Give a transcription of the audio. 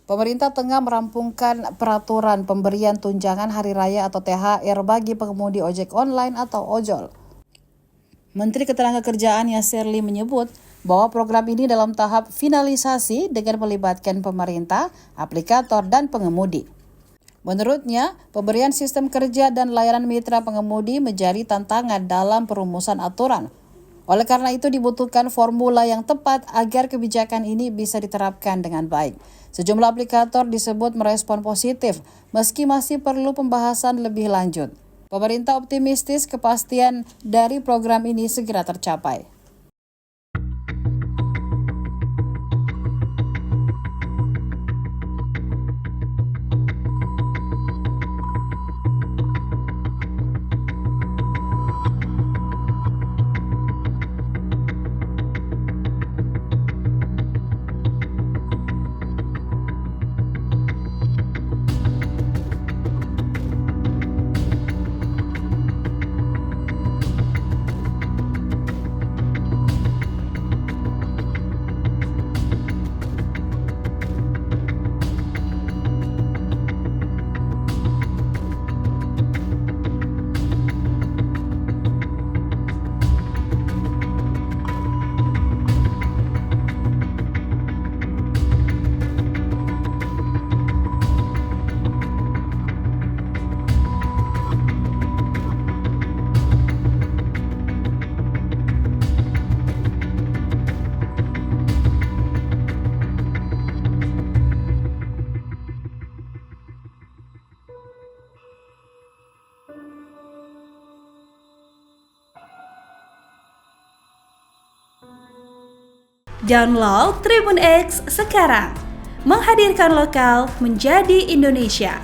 Pemerintah tengah merampungkan peraturan pemberian tunjangan hari raya atau THR bagi pengemudi ojek online atau ojol. Menteri Ketenagakerjaan Yasserli menyebut bahwa program ini dalam tahap finalisasi dengan melibatkan pemerintah, aplikator, dan pengemudi. Menurutnya, pemberian sistem kerja dan layanan mitra pengemudi menjadi tantangan dalam perumusan aturan. Oleh karena itu dibutuhkan formula yang tepat agar kebijakan ini bisa diterapkan dengan baik. Sejumlah aplikator disebut merespon positif, meski masih perlu pembahasan lebih lanjut. Pemerintah optimistis kepastian dari program ini segera tercapai. Download Tribun X sekarang, menghadirkan lokal menjadi Indonesia.